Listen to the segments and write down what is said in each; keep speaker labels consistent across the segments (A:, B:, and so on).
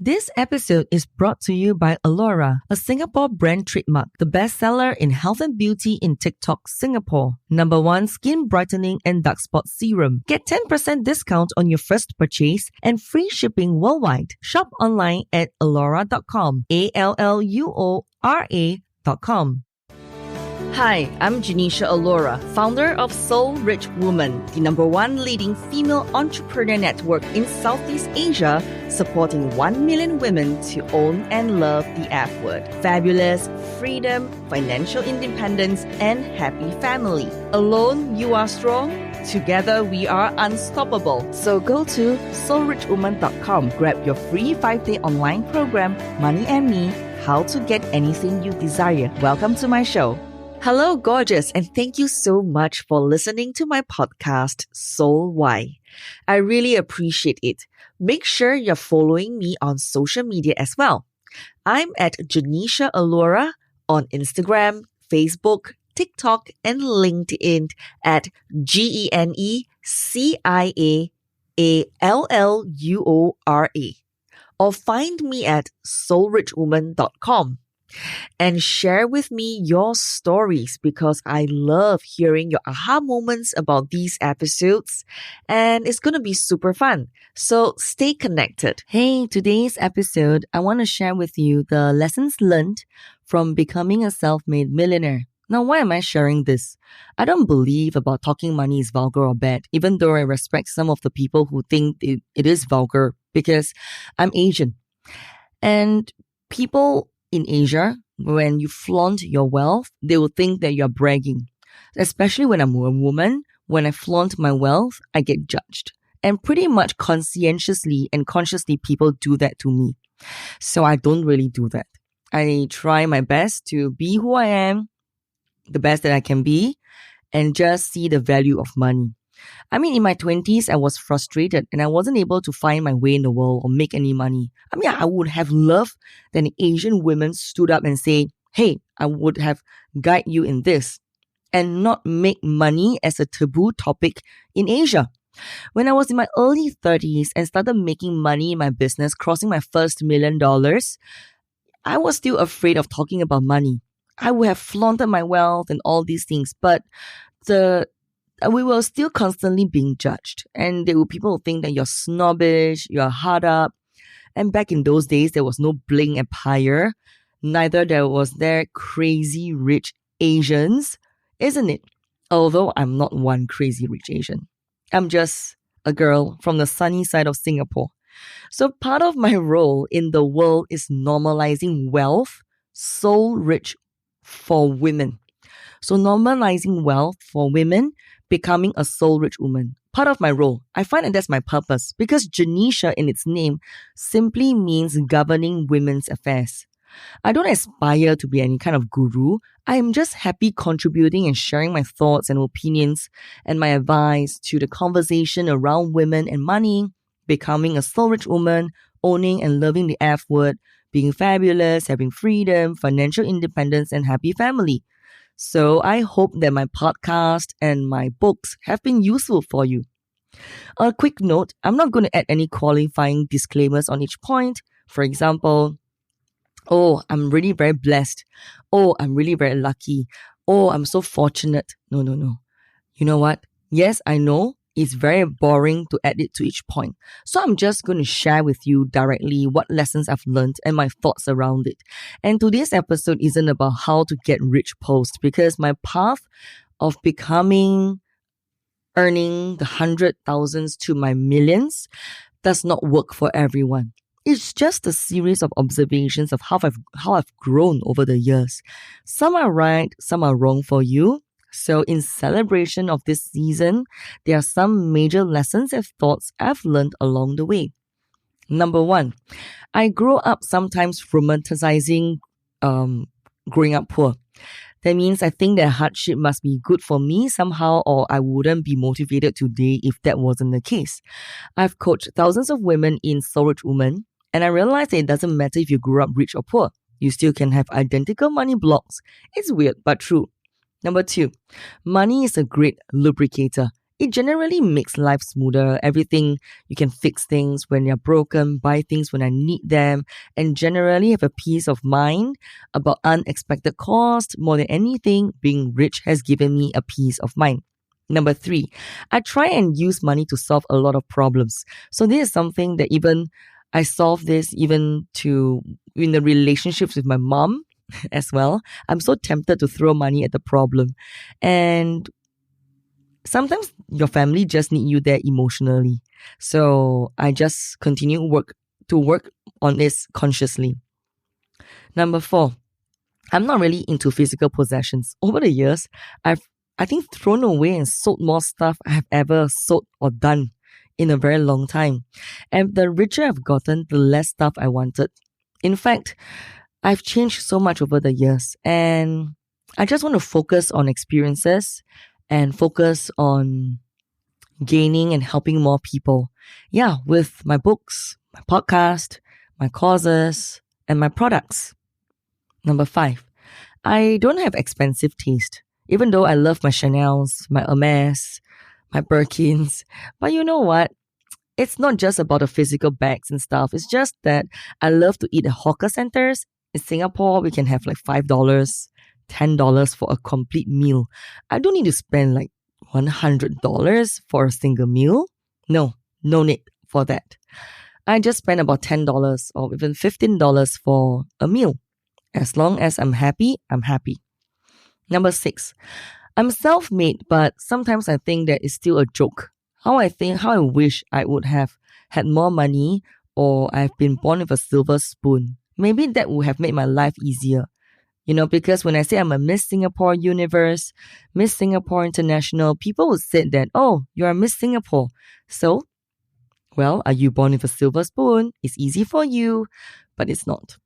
A: This episode is brought to you by Alora, a Singapore brand trademark, the bestseller in health and beauty in TikTok, Singapore. #1 skin brightening and dark spot serum. Get 10% discount on your first purchase and free shipping worldwide. Shop online at alora.com, ALLUORA.com. Hi, I'm Janisha Alora, founder of Soul Rich Woman, the #1 leading female entrepreneur network in Southeast Asia, supporting 1 million women to own and love the F word. Fabulous, freedom, financial independence, and happy family. Alone, you are strong. Together, we are unstoppable. So go to soulrichwoman.com, grab your free 5-day online program, Money and Me, How to Get Anything You Desire. Welcome to my show. Hello, gorgeous, and thank you so much for listening to my podcast, Soul Why. I really appreciate it. Make sure you're following me on social media as well. I'm at Janisha Alora on Instagram, Facebook, TikTok, and LinkedIn at GENECIAALLUORA. Or find me at soulrichwoman.com. And share with me your stories because I love hearing your aha moments about these episodes and it's going to be super fun. So stay connected. Hey, today's episode, I want to share with you the lessons learned from becoming a self-made millionaire. Now, why am I sharing this? I don't believe about talking money is vulgar or bad, even though I respect some of the people who think it is vulgar because I'm Asian. And people in Asia, when you flaunt your wealth, they will think that you're bragging. Especially when I'm a woman, when I flaunt my wealth, I get judged. And pretty much conscientiously and consciously, people do that to me. So I don't really do that. I try my best to be who I am, the best that I can be, and just see the value of money. I mean, in my 20s, I was frustrated and I wasn't able to find my way in the world or make any money. I mean, I would have loved that an Asian woman stood up and say, hey, I would have guide you in this and not make money as a taboo topic in Asia. When I was in my early 30s and started making money in my business, crossing my first $1 million, I was still afraid of talking about money. I would have flaunted my wealth and all these things, but we were still constantly being judged. And people would think that you're snobbish, you're hard up. And back in those days, there was no bling empire. Neither was there crazy rich Asians, isn't it? Although I'm not one crazy rich Asian. I'm just a girl from the sunny side of Singapore. So part of my role in the world is normalizing wealth, soul rich for women. So normalizing wealth for women, becoming a soul-rich woman. Part of my role. I find that that's my purpose because Janisha in its name simply means governing women's affairs. I don't aspire to be any kind of guru. I am just happy contributing and sharing my thoughts and opinions and my advice to the conversation around women and money, becoming a soul-rich woman, owning and loving the F word, being fabulous, having freedom, financial independence, and happy family. So I hope that my podcast and my books have been useful for you. A quick note, I'm not going to add any qualifying disclaimers on each point. For example, oh, I'm really very blessed. Oh, I'm really very lucky. Oh, I'm so fortunate. No. You know what? Yes, I know it's very boring to add it to each point. So I'm just going to share with you directly what lessons I've learned and my thoughts around it. And today's episode isn't about how to get rich post because my path of earning the 100,000s to my millions does not work for everyone. It's just a series of observations of how I've grown over the years. Some are right, some are wrong for you. So in celebration of this season, there are some major lessons and thoughts I've learned along the way. 1, I grew up sometimes romanticizing growing up poor. That means I think that hardship must be good for me somehow, or I wouldn't be motivated today if that wasn't the case. I've coached thousands of women in Soul Rich Woman, and I realized that it doesn't matter if you grew up rich or poor. You still can have identical money blocks. It's weird, but true. 2, money is a great lubricator. it generally makes life smoother. Everything, you can fix things when you're broken, buy things when I need them, and generally have a peace of mind about unexpected cost. More than anything, being rich has given me a peace of mind. Number 3, I try and use money to solve a lot of problems. So this is something that even I solve this even to in the relationships with my mom as well. I'm so tempted to throw money at the problem. And sometimes your family just need you there emotionally. So I just continue work on this consciously. Number 4, I'm not really into physical possessions. Over the years, I think thrown away and sold more stuff I have ever sold or done in a very long time. And the richer I've gotten, the less stuff I wanted. In fact, I've changed so much over the years, and I just want to focus on experiences and focus on gaining and helping more people. Yeah, with my books, my podcast, my courses, and my products. Number 5, I don't have expensive taste, even though I love my Chanels, my Hermes, my Birkins. But you know what? It's not just about the physical bags and stuff. It's just that I love to eat at hawker centers. In Singapore, we can have like $5, $10 for a complete meal. I don't need to spend like $100 for a single meal. No need for that. I just spend about $10 or even $15 for a meal. As long as I'm happy, I'm happy. Number 6, I'm self-made, but sometimes I think that it's still a joke. How I wish I would have had more money, or I've been born with a silver spoon. Maybe that would have made my life easier. Because when I say I'm a Miss Singapore Universe, Miss Singapore International, people would say that, oh, you're a Miss Singapore. So, well, are you born with a silver spoon? It's easy for you, but it's not.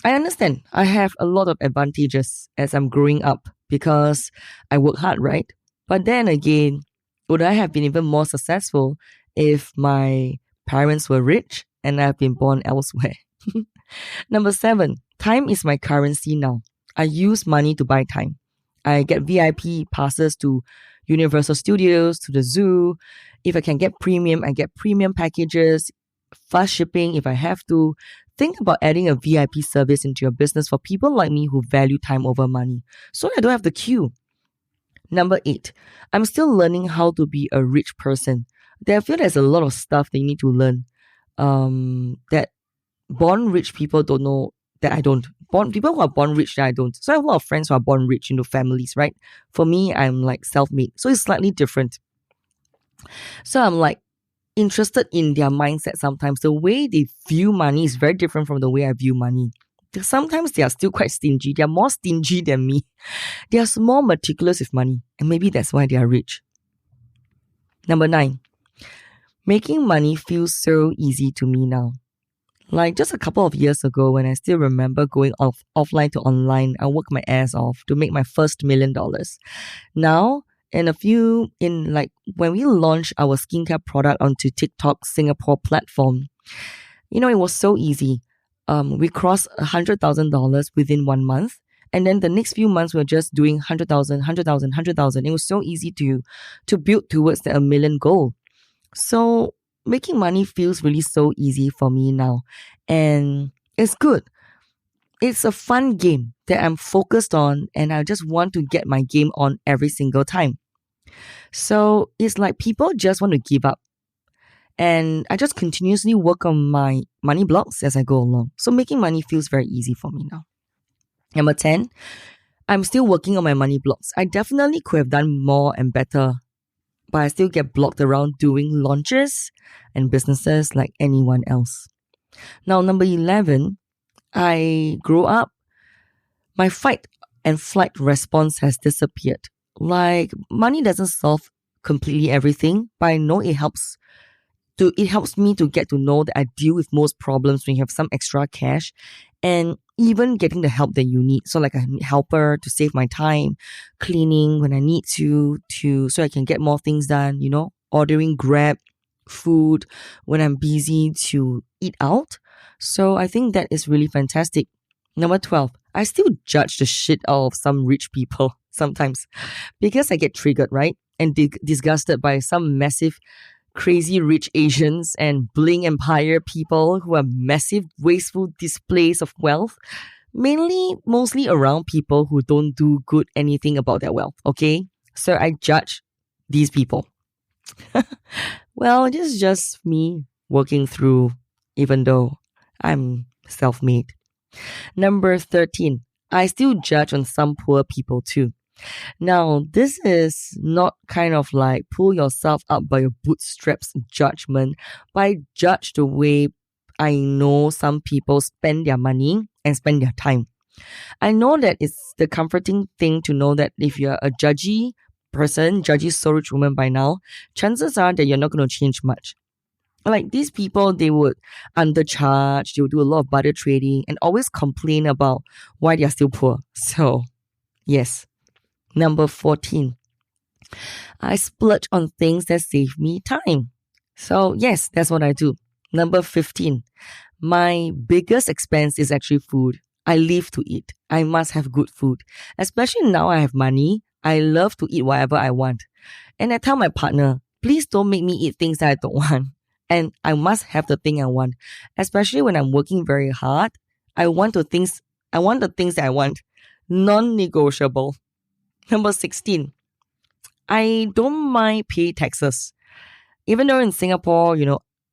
A: I understand I have a lot of advantages as I'm growing up because I work hard, right? But then again, would I have been even more successful if my parents were rich and I've been born elsewhere? Number 7, time is my currency now. I use money to buy time. I get VIP passes to Universal Studios, to the zoo. If I can get premium, I get premium packages, fast shipping if I have to. Think about adding a VIP service into your business for people like me who value time over money, so I don't have to queue. Number 8, I'm still learning how to be a rich person. I feel there's a lot of stuff that you need to learn that born rich people don't know that I don't. People who are born rich that I don't. So I have a lot of friends who are born rich into families, right? For me, I'm like self-made. So it's slightly different. So I'm like interested in their mindset sometimes. The way they view money is very different from the way I view money. Sometimes they are still quite stingy. They are more stingy than me. They are more meticulous with money. And maybe that's why they are rich. Number 9, making money feels so easy to me now. Like just a couple of years ago, when I still remember going offline to online, I worked my ass off to make my first $1 million. Now, when we launched our skincare product onto TikTok Singapore platform, it was so easy. We crossed $100,000 within 1 month. And then the next few months, we were just doing 100,000. It was so easy to build towards the $1 million goal. So making money feels really so easy for me now. And it's good. It's a fun game that I'm focused on, and I just want to get my game on every single time. So it's like people just want to give up. And I just continuously work on my money blocks as I go along. So making money feels very easy for me now. Number 10, I'm still working on my money blocks. I definitely could have done more and better, but I still get blocked around doing launches and businesses like anyone else. Now, number 11, I grew up. My fight and flight response has disappeared. Like, money doesn't solve completely everything, but I know it helps me to get to know that I deal with most problems when you have some extra cash, and even getting the help that you need. So like a helper to save my time, cleaning when I need to so I can get more things done, ordering Grab food when I'm busy to eat out. So I think that is really fantastic. Number 12, I still judge the shit out of some rich people sometimes because I get triggered, right? and disgusted by some massive, crazy rich Asians and bling empire people who are massive, wasteful displays of wealth. Mostly around people who don't do good anything about their wealth, okay? So I judge these people. Well, this is just me working through, even though I'm self-made. Number 13, I still judge on some poor people too. Now, this is not kind of like pull yourself up by your bootstraps judgment, but I judge the way I know some people spend their money and spend their time. I know that it's the comforting thing to know that if you're a judgy person, judgy soul rich woman by now, chances are that you're not going to change much. Like these people, they would undercharge, they would do a lot of barter trading and always complain about why they are still poor. So, yes. Number 14, I splurge on things that save me time. So, yes, that's what I do. Number 15, my biggest expense is actually food. I live to eat. I must have good food. Especially now I have money, I love to eat whatever I want. And I tell my partner, please don't make me eat things that I don't want. And I must have the thing I want. Especially when I'm working very hard, I want the things that I want. Non-negotiable. Number 16, I don't mind pay taxes. Even though in Singapore,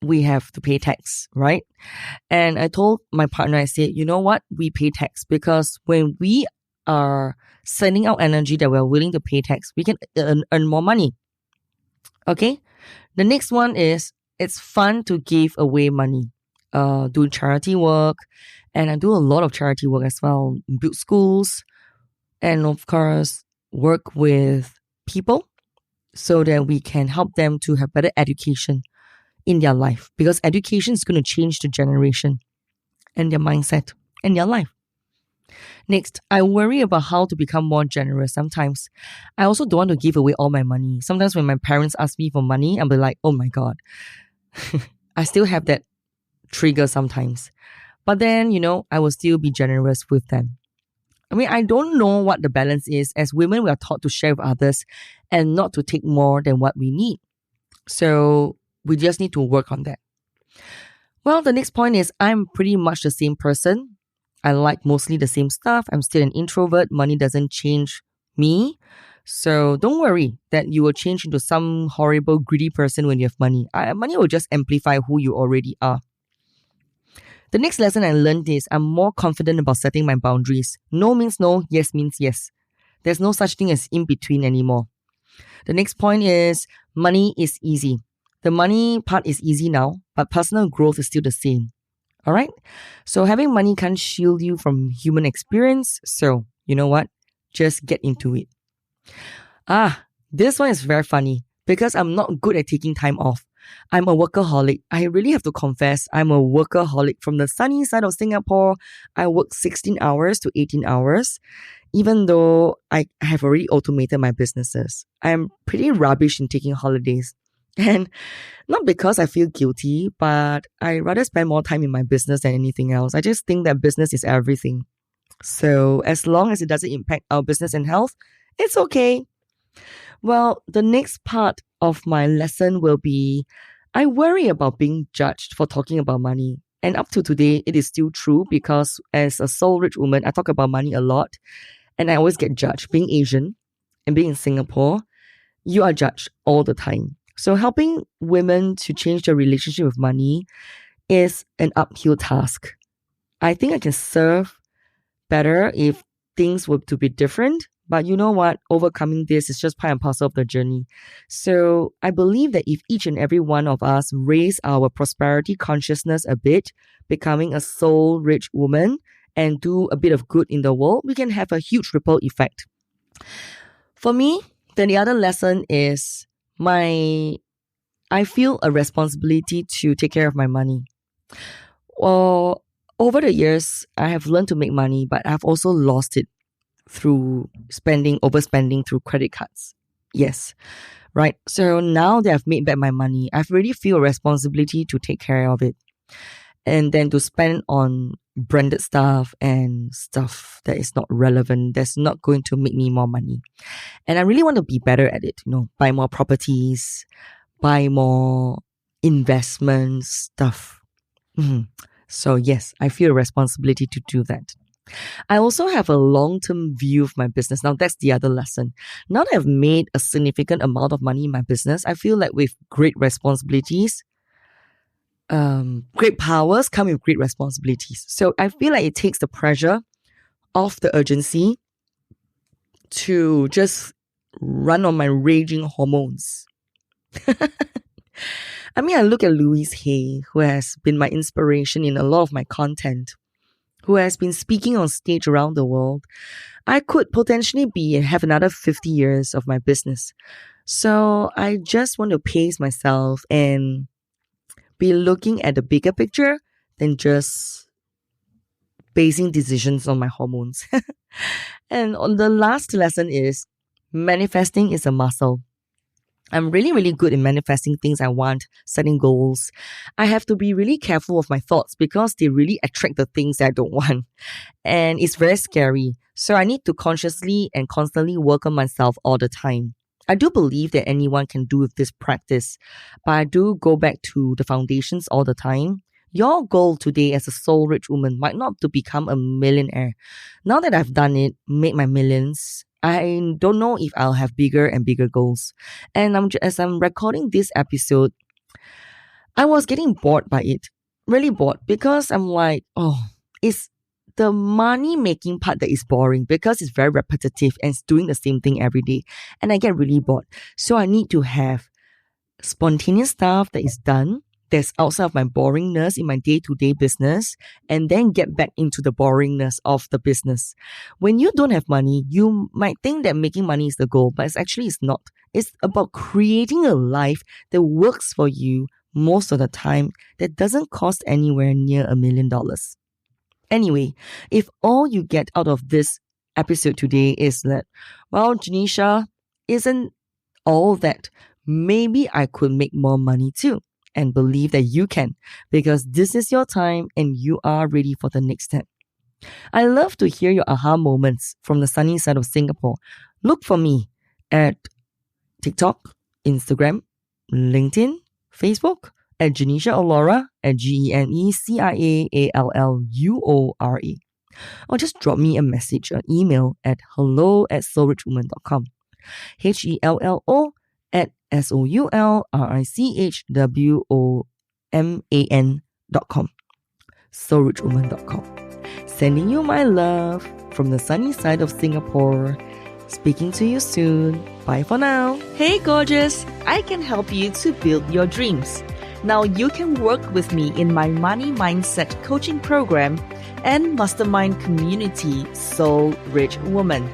A: we have to pay tax, right? And I told my partner, I said, you know what? We pay tax because when we are sending out energy that we're willing to pay tax, we can earn more money. Okay? The next one is, it's fun to give away money, do charity work. And I do a lot of charity work as well, build schools, and of course, work with people so that we can help them to have better education in their life, because education is going to change the generation and their mindset and their life. Next, I worry about how to become more generous sometimes. I also don't want to give away all my money. Sometimes when my parents ask me for money, I'll be like, oh my God. I still have that trigger sometimes. But then, I will still be generous with them. I don't know what the balance is. As women, we are taught to share with others and not to take more than what we need. So we just need to work on that. Well, the next point is I'm pretty much the same person. I like mostly the same stuff. I'm still an introvert. Money doesn't change me. So don't worry that you will change into some horrible, greedy person when you have money. Money will just amplify who you already are. The next lesson I learned is I'm more confident about setting my boundaries. No means no, yes means yes. There's no such thing as in between anymore. The next point is money is easy. The money part is easy now, but personal growth is still the same. All right? So having money can't shield you from human experience. So you know what? Just get into it. This one is very funny because I'm not good at taking time off. I'm a workaholic. I really have to confess, I'm a workaholic. From the sunny side of Singapore, I work 16 hours to 18 hours, even though I have already automated my businesses. I'm pretty rubbish in taking holidays. And not because I feel guilty, but I rather spend more time in my business than anything else. I just think that business is everything. So as long as it doesn't impact our business and health, it's okay. Well, the next part of my lesson will be, I worry about being judged for talking about money. And up to today, it is still true because as a soul rich woman, I talk about money a lot and I always get judged. Being Asian and being in Singapore, you are judged all the time. So helping women to change their relationship with money is an uphill task. I think I can serve better if things were to be different. But you know what? Overcoming this is just part and parcel of the journey. So I believe that if each and every one of us raise our prosperity consciousness a bit, becoming a soul-rich woman and do a bit of good in the world, we can have a huge ripple effect. For me, then the other lesson is I feel a responsibility to take care of my money. Well, over the years, I have learned to make money, but I've also lost it through overspending through credit cards. Yes, right. So now that I've made back my money, I've really feel a responsibility to take care of it. and then to spend on branded stuff and stuff that is not relevant, that's not going to make me more money. And I really want to be better at it, buy more properties, buy more investment stuff. So yes, I feel a responsibility to do that. I also have a long-term view of my business. Now, that's the other lesson. Now that I've made a significant amount of money in my business, I feel like with great responsibilities, great powers come with great responsibilities. So I feel like it takes the pressure off the urgency to just run on my raging hormones. I mean, I look at Louise Hay, who has been my inspiration in a lot of my content, who has been speaking on stage around the world. I could potentially have another 50 years of my business. So I just want to pace myself and be looking at the bigger picture than just basing decisions on my hormones. And on the last lesson is manifesting is a muscle. I'm really, really good in manifesting things I want, setting goals. I have to be really careful of my thoughts because they really attract the things that I don't want. And it's very scary. So I need to consciously and constantly work on myself all the time. I do believe that anyone can do this practice, but I do go back to the foundations all the time. Your goal today as a soul rich woman might not to become a millionaire. Now that I've done it, made my millions, I don't know if I'll have bigger and bigger goals. And as I'm recording this episode, I was getting bored by it. Really bored because I'm like, it's the money making part that is boring because it's very repetitive and it's doing the same thing every day. And I get really bored. So I need to have spontaneous stuff that is done, that's outside of my boringness in my day-to-day business, and then get back into the boringness of the business. When you don't have money, you might think that making money is the goal, but it's not. It's about creating a life that works for you most of the time that doesn't cost anywhere near $1 million. Anyway, if all you get out of this episode today is that, well, Janisha isn't all that, maybe I could make more money too. And believe that you can, because this is your time and you are ready for the next step. I love to hear your aha moments from the sunny side of Singapore. Look for me at TikTok, Instagram, LinkedIn, Facebook, at Janisha Allura, at GENECIAALLUORA. Or just drop me a message or email at hello@soulrichwoman.com. HELLO@SOULRICHWOMAN.com. soulrichwoman.com. Sending you my love from the sunny side of Singapore. Speaking to you soon. Bye for now. Hey gorgeous, I can help you to build your dreams. Now you can work with me in my money mindset coaching program and mastermind community, Soul Rich Woman.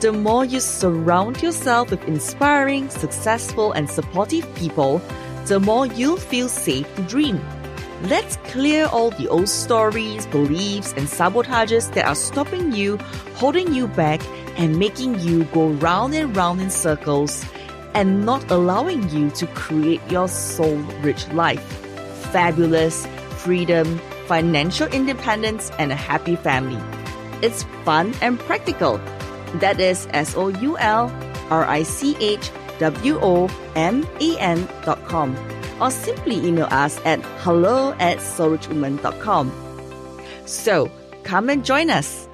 A: The more you surround yourself with inspiring, successful, and supportive people, the more you'll feel safe to dream. Let's clear all the old stories, beliefs, and sabotages that are stopping you, holding you back, and making you go round and round in circles and not allowing you to create your soul-rich life. Fabulous, freedom, financial independence, and a happy family. It's fun and practical. That is SOULRICHWOMAN.com, or simply email us at hello@soulrichwoman.com. So, come and join us.